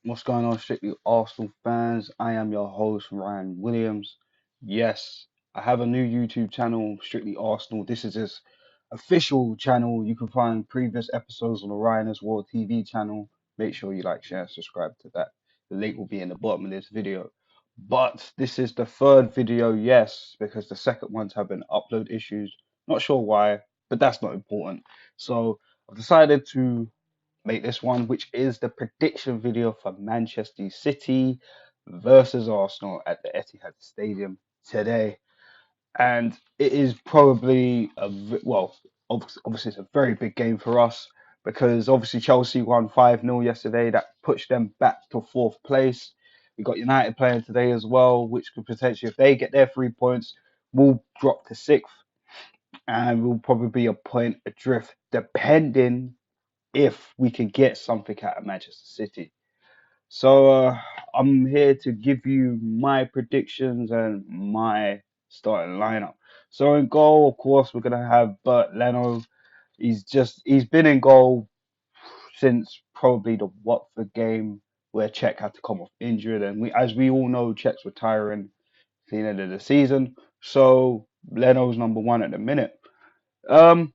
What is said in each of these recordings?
What's going on, strictly Arsenal fans? I am your host, Ryan Williams. Yes, I have a new YouTube channel, Strictly Arsenal. This is his official channel. You can find previous episodes on the RyanisWarTv channel. Make sure you like, share, and subscribe to that. The link will be in the bottom of this video. But this is the third video, yes, because the second one's having upload issues. Not sure why, but that's not important. So I've decided to make this one, which is the prediction video for Manchester City versus Arsenal at the Etihad Stadium today. And it is probably obviously it's a very big game for us because obviously Chelsea won 5-0 yesterday. That pushed them back to fourth place. We got United playing today as well, which could potentially, if they get their 3 points, we'll drop to sixth and we'll probably be a point adrift, depending if we can get something out of Manchester City. So I'm here to give you my predictions and my starting lineup. So in goal, of course, we're gonna have Bert Leno. He's been in goal since probably the Watford game where Czech had to come off injured, and as we all know, Czech's retiring at the end of the season. So Leno's number one at the minute. Um,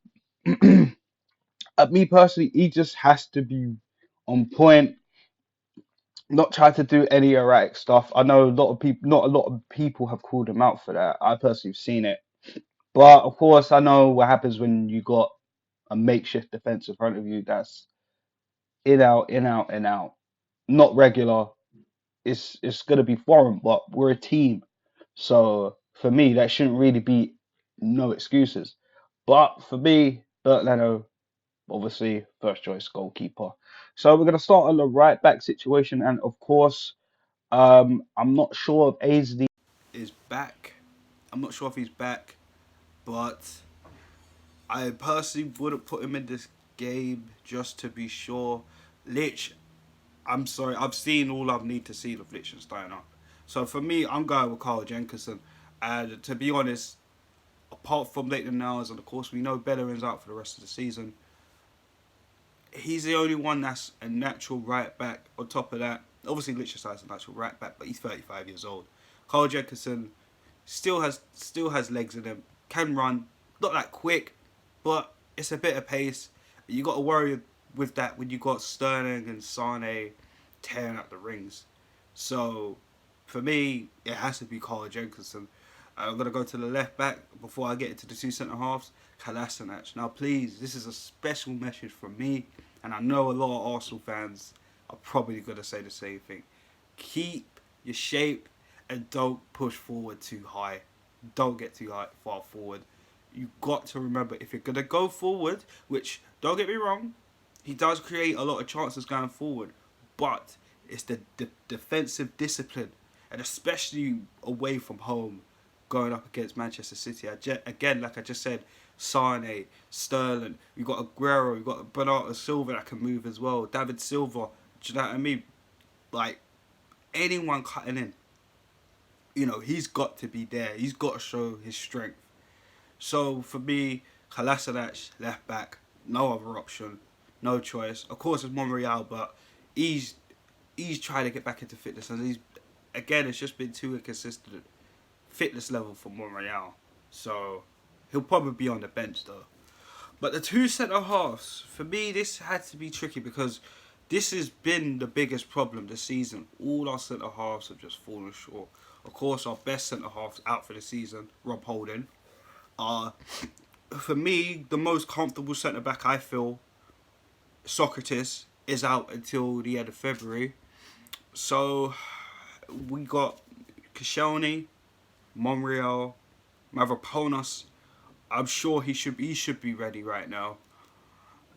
me personally, he just has to be on point, not try to do any erratic stuff. I know a lot of people, not a lot of people have called him out for that. I personally have seen it, but of course, I know what happens when you got a makeshift defense in front of you that's in out, in out, in out, not regular. It's gonna be foreign, but we're a team, so for me, that shouldn't really be no excuses. But for me, Bert Leno, obviously first choice goalkeeper. So we're gonna start on the right back situation, and of course, I'm not sure if Ainsley is back. I'm not sure if he's back, but I personally wouldn't put him in this game just to be sure. Lich, I'm sorry, I've seen all I need to see of Liechtenstein up. So for me, I'm going with Carl Jenkinson. And to be honest, apart from Leighton Niles, and of course we know Bellerin's out for the rest of the season, he's the only one that's a natural right back. On top of that, obviously Liechtenstein's a natural right back, but he's 35 years old. Carl Jenkinson still has legs in him, can run, not that quick, but it's a bit of pace. You got to worry with that when you got Sterling and Sane tearing up the rings. So for me, it has to be Carl Jenkinson. I'm gonna go to the left back before I get into the two centre halves. Kolasinac. Now, please, this is a special message from me, and I know a lot of Arsenal fans are probably gonna say the same thing. Keep your shape and don't push forward too high. Don't get too far forward. You've got to remember, if you're gonna go forward, which don't get me wrong, he does create a lot of chances going forward, but it's the defensive discipline, and especially away from home, going up against Manchester City. Again, like I just said, Sane, Sterling, we got Aguero, we got Bernardo Silva that can move as well, David Silva. Do you know what I mean? Like, anyone cutting in, he's got to be there. He's got to show his strength. So for me, Kolasinac left back, no other option, no choice. Of course, it's Monreal, but he's trying to get back into fitness, and it's just been too inconsistent fitness level for Monreal. So he'll probably be on the bench though. But the two centre halves, for me, this had to be tricky because this has been the biggest problem this season. All our centre halves have just fallen short. Of course, our best centre halves out for the season, Rob Holding. For me, the most comfortable centre back, I feel, Socrates, is out until the end of February. So we got Koscielny, Monreal, Mavropanos. I'm sure he should be ready right now.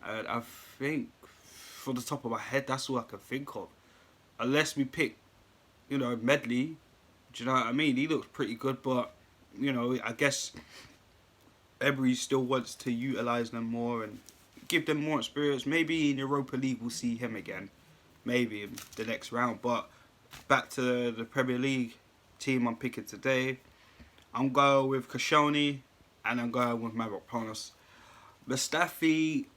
And I think, for the top of my head, that's all I can think of. Unless we pick, Medley. Do you know what I mean? He looks pretty good, but I guess Emery still wants to utilise them more and give them more experience. Maybe in Europa League we'll see him again. Maybe in the next round. But back to the Premier League team I'm picking today. I'm going with Koscielny and I'm going with Mavropanos. Mustafi,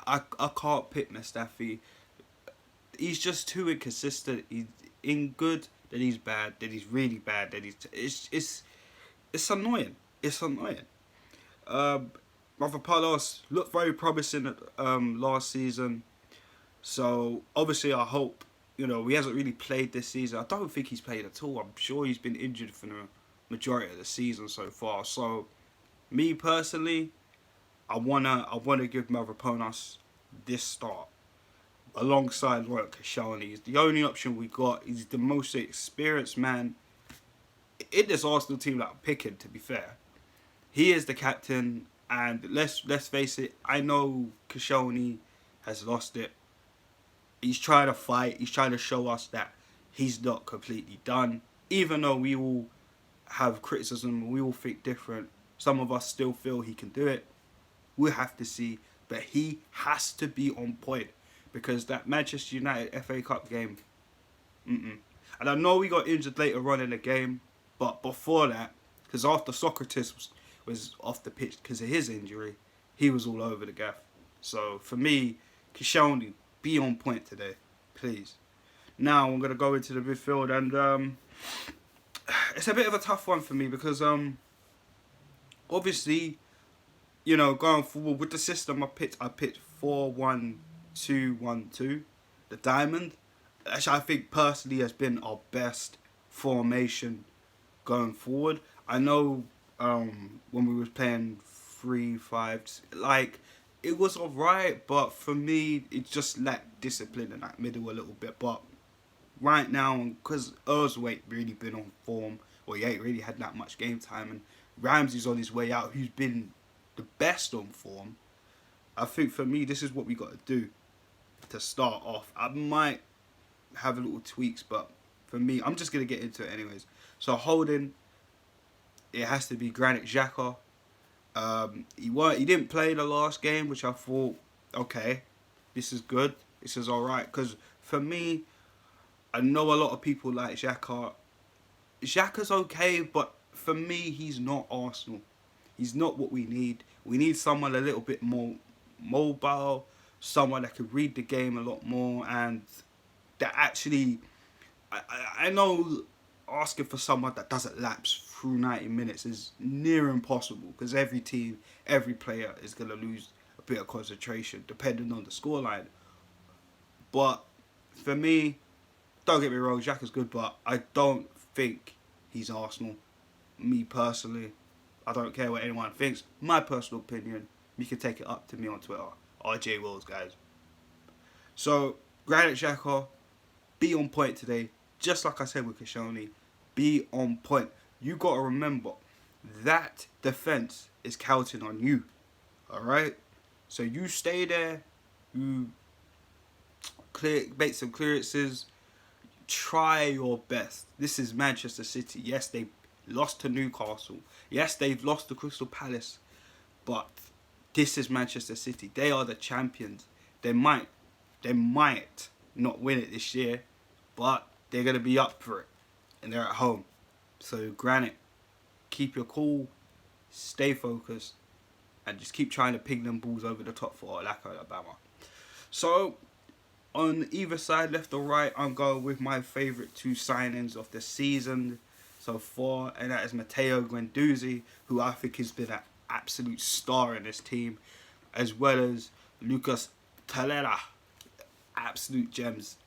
I can't pick Mustafi. he's just too inconsistent. He's in good, then he's bad, then he's really bad, then he's it's annoying. It's annoying. Um, Mavropanos looked very promising last season. So obviously, I hope he hasn't really played this season. I don't think he's played at all. I'm sure he's been injured for the majority of the season so far. So me personally, I wanna give Mavropanos this start alongside Royal Koscielny. He's the only option we got. He's the most experienced man in this Arsenal team that I'm picking. To be fair, he is the captain, and let's face it. I know Koscielny has lost it. He's trying to fight. He's trying to show us that he's not completely done. Even though we all have criticism, we all think different. Some of us still feel he can do it. We'll have to see. But he has to be on point because that Manchester United FA Cup game. And I know we got injured later on in the game, but before that, because after Socrates was off the pitch because of his injury, he was all over the gaff. So for me, Koscielny, be on point today, please. Now I'm gonna go into the midfield, and it's a bit of a tough one for me because obviously, going forward with the system I picked 4-1-2-1-2, the diamond, which I think personally has been our best formation going forward. I know when we was playing 3-5, like it was alright, but for me it just lacked discipline in that middle a little bit. But right now, because Ozil ain't really been on form, or he ain't really had that much game time, and Ramsey's on his way out, who's been the best on form, I think for me this is what we got to do to start off. I might have a little tweaks, but for me, I'm just gonna get into it anyways. So holding, it has to be Granit Xhaka. He didn't play the last game, which I thought, okay, this is good, this is alright. Because for me, I know a lot of people like Xhaka. Xhaka's okay, but for me, he's not Arsenal. He's not what we need. We need someone a little bit more mobile, someone that can read the game a lot more, and that actually, I know asking for someone that doesn't lapse through 90 minutes is near impossible because every team, every player is going to lose a bit of concentration depending on the scoreline. But for me, don't get me wrong, Jack is good, but I don't think he's Arsenal. Me personally, I don't care what anyone thinks. My personal opinion, you can take it up to me on Twitter. RJ Wills, guys. So, Granit Xhaka, be on point today. Just like I said with Koscielny, be on point. You got to remember, that defence is counting on you. Alright? So you stay there, you make some clearances, try your best. This is Manchester City. Yes, they lost to Newcastle. Yes, they've lost to Crystal Palace. But this is Manchester City. They are the champions. They might not win it this year, but they're going to be up for it. And they're at home. So, Granit, keep your cool, stay focused, and just keep trying to ping them balls over the top for Alabama. So, on either side, left or right, I'm going with my favourite two signings of the season so far, and that is Matteo Guendouzi, who I think has been an absolute star in this team, as well as Lucas Torreira, absolute gems.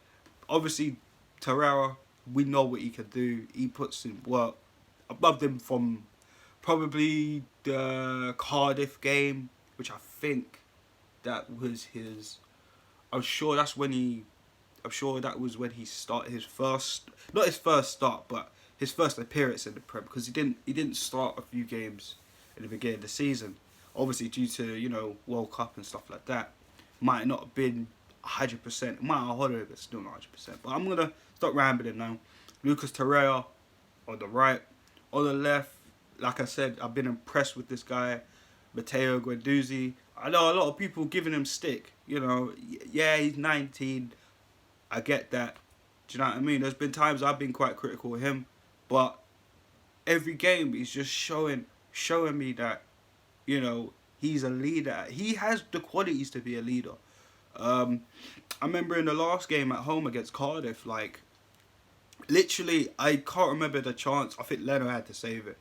Obviously, Torreira, we know what he can do. He puts in work. I loved him from probably the Cardiff game, which I think that was his. I'm sure that was when he started his first, not his first start, but his first appearance in the Prem, because he didn't start a few games in the beginning of the season. Obviously, due to World Cup and stuff like that, might not have been 100%. Might have hollered, but still not 100%. But I'm gonna stop rambling now. Lucas Torreira on the right, on the left. Like I said, I've been impressed with this guy, Matteo Guendouzi. I know a lot of people giving him stick. Yeah, he's 19. I get that. Do you know what I mean? There's been times I've been quite critical of him, but every game he's just showing me that he's a leader. He has the qualities to be a leader. I remember in the last game at home against Cardiff, like literally, I can't remember the chance. I think Leno had to save it.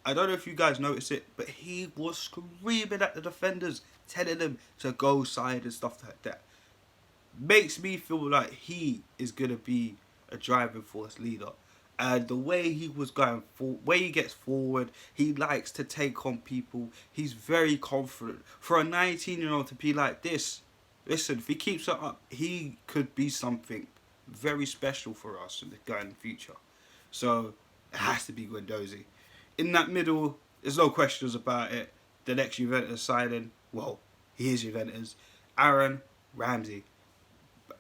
I don't know if you guys noticed it, but he was screaming at the defenders, telling them to go side and stuff like that. Makes me feel like he is gonna be a driving force leader. And the way he was going for, way he gets forward, he likes to take on people. He's very confident. For a 19-year-old to be like this, listen, if he keeps it up, he could be something very special for us in the future. So it has to be Guendouzi. In that middle, there's no questions about it. The next Juventus signing, well, he is Juventus. Aaron Ramsey,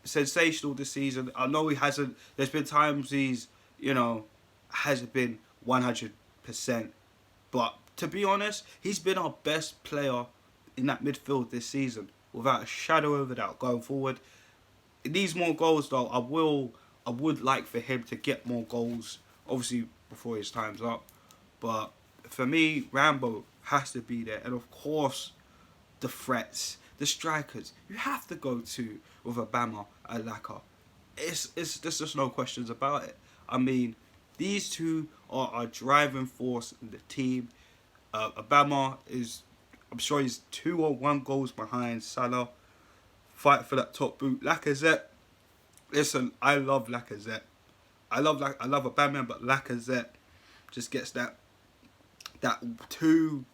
sensational this season. I know he hasn't. There's been times he's, hasn't been 100%. But to be honest, he's been our best player in that midfield this season, without a shadow of a doubt. Going forward, he needs more goals though. I would like for him to get more goals, obviously before his time's up. But for me, Rambo has to be there, and of course, the threats, the strikers. You have to go to with Obama and Laka. There's just no questions about it. I mean, these two are a driving force in the team. Obama is, I'm sure he's 2 or 1 goals behind Salah. Fight for that top boot. Lacazette. Listen, I love Lacazette. I love Obama, but Lacazette just gets that 2%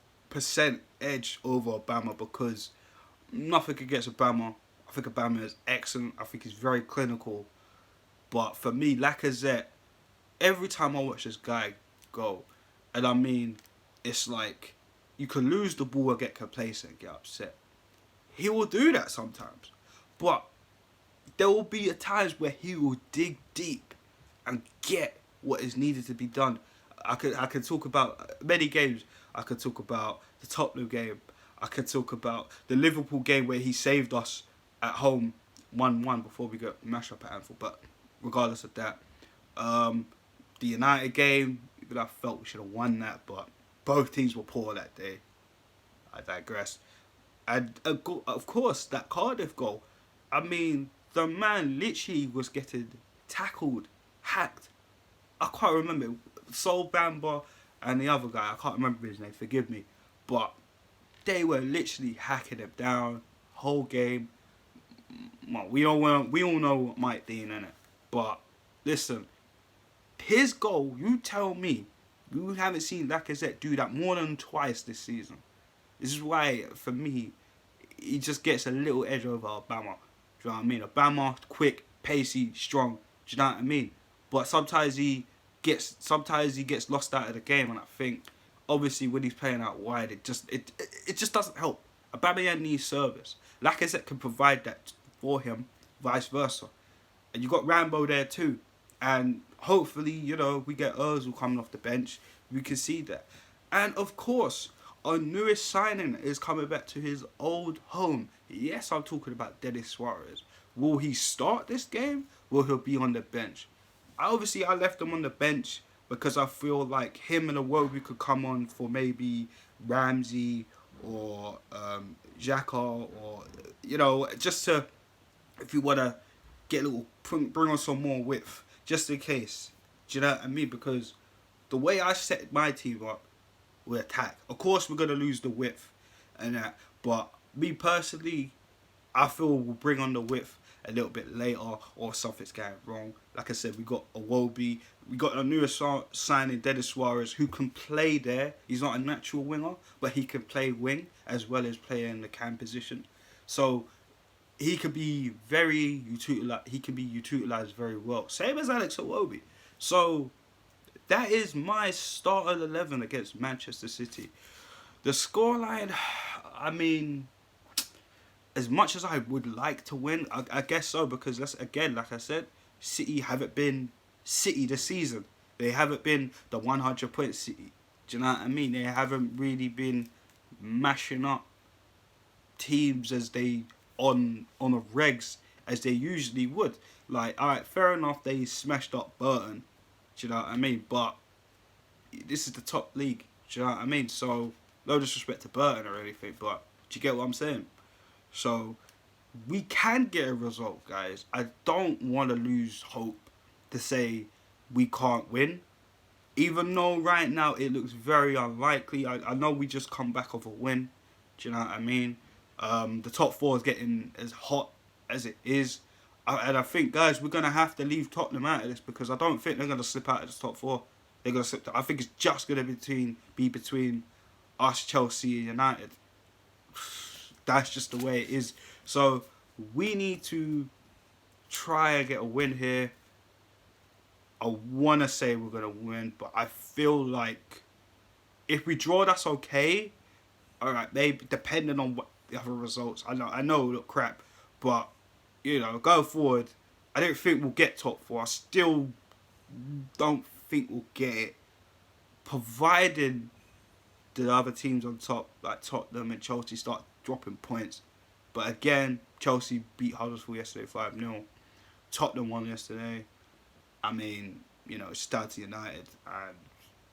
edge over Obama, because nothing against Obama. I think Obama is excellent. I think he's very clinical. But for me, Lacazette, every time I watch this guy go, and I mean, it's like you can lose the ball and get complacent and get upset. He will do that sometimes. But there will be times where he will dig deep and get what is needed to be done. I could talk about many games. I could talk about the Tottenham game. I could talk about the Liverpool game where he saved us at home 1-1 before we got mashed up at Anfield. But regardless of that, the United game, even I felt we should have won that, but both teams were poor that day. I digress. And of course, that Cardiff goal. I mean, the man literally was getting tackled, hacked. I can't remember. Sol Bamba and the other guy, I can't remember his name, forgive me. But they were literally hacking him down whole game. Well, we all know Mike Dean in it. But listen, his goal, you tell me, you haven't seen Lacazette do that more than twice this season. This is why, for me, he just gets a little edge over Obama. Do you know what I mean? Obama, quick, pacey, strong. Do you know what I mean? But sometimes he gets lost out of the game, and I think obviously when he's playing out wide, it just doesn't help. Aubameyang needs service. Lacazette can provide that for him, vice versa. And you got Rambo there too. And hopefully, we get Ozil coming off the bench. We can see that. And of course, our newest signing is coming back to his old home. Yes, I'm talking about Denis Suarez. Will he start this game? Will he be on the bench? I left him on the bench because I feel like him and Iwobi could come on for maybe Ramsey or Xhaka, or just to, if you want to get a little, bring on some more width, just in case. Do you know what I mean? Because the way I set my team up, we attack. Of course, we're gonna lose the width and that, but me personally, I feel we'll bring on the width a little bit later, or something's going wrong. Like I said, we got Iwobi, we got a newest signing, Denis Suarez, who can play there. He's not a natural winger, but he can play wing as well as play in the cam position. So he can be utilized very well. Same as Alex Iwobi. So that is my starting 11 against Manchester City. The scoreline, I mean, as much as I would like to win, I guess so, because that's, again, like I said, City haven't been City this season. They haven't been the 100-point City. Do you know what I mean? They haven't really been mashing up teams as they on a regs as they usually would. Like, alright, fair enough, they smashed up Burton. Do you know what I mean? But this is the top league. Do you know what I mean? So, no disrespect to Burton or anything, but do you get what I'm saying? So, we can get a result, guys. I don't want to lose hope to say we can't win. Even though right now it looks very unlikely. I know we just come back off a win. Do you know what I mean? The top four is getting as hot as it is. And I think, guys, we're going to have to leave Tottenham out of this because I don't think they're going to slip out of the top four. They're going to slip. I think it's just going to be between us, Chelsea, and United. That's just the way it is. So we need to try and get a win here. I want to say we're going to win, but I feel like if we draw, that's okay. All right, maybe depending on what the other results. I know it look crap, but you know, going forward, I don't think we'll get top four. I still don't think we'll get it, provided the other teams on top, like Tottenham and Chelsea, start dropping points. But again, Chelsea beat Huddersfield yesterday 5-0. Tottenham won yesterday. I mean, you know, it's down to United, and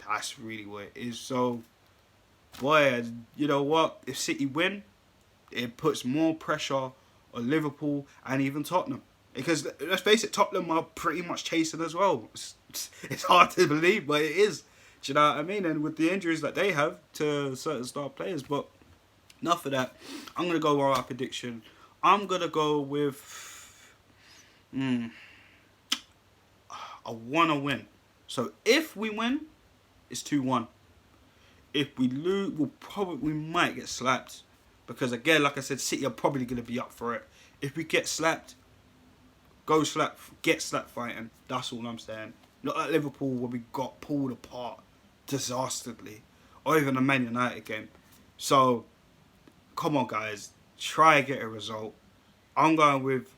that's really what it is. So, boy, you know what? If City win, it puts more pressure on Liverpool and even Tottenham. Because, let's face it, Tottenham are pretty much chasing as well. It's hard to believe, but it is. Do you know what I mean? And with the injuries that they have to certain star players. But enough of that. I'm going to go with our prediction. I'm going to go with... I want to win. So if we win, it's 2-1. If we lose, we might get slapped. Because again, like I said, City are probably going to be up for it. If we get slapped, get slapped fighting. That's all I'm saying. Not like Liverpool where we got pulled apart disastrously. Or even the Man United game. So, come on guys. Try and get a result. I'm going with...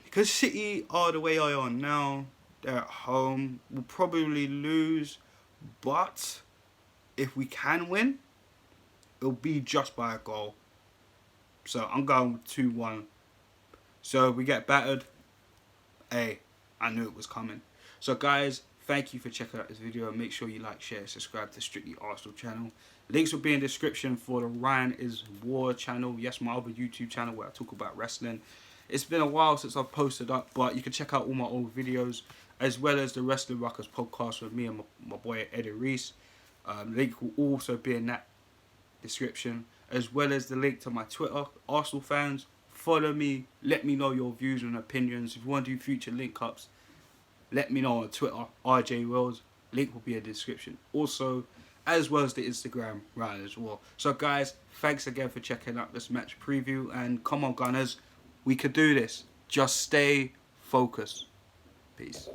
Because City are the way I are now, they're at home, we'll probably lose, but if we can win, it'll be just by a goal. So I'm going with 2-1. So if we get battered, hey, I knew it was coming. So guys, thank you for checking out this video. Make sure you like, share, subscribe to Strictly Arsenal channel. Links will be in the description for the Ryan is War channel. Yes, my other YouTube channel where I talk about wrestling. It's been a while since I've posted up, but you can check out all my old videos, as well as the Wrestling Rockers podcast with me and my boy Eddie Reese. Link will also be in that description, as well as the link to my Twitter. Arsenal fans, follow me. Let me know your views and opinions. If you want to do future link ups, let me know on Twitter, RJ Wells. Link will be in the description. Also, as well as the Instagram, Ryan as well. So guys, thanks again for checking out this match preview, and come on Gunners, we could do this. Just stay focused. Peace.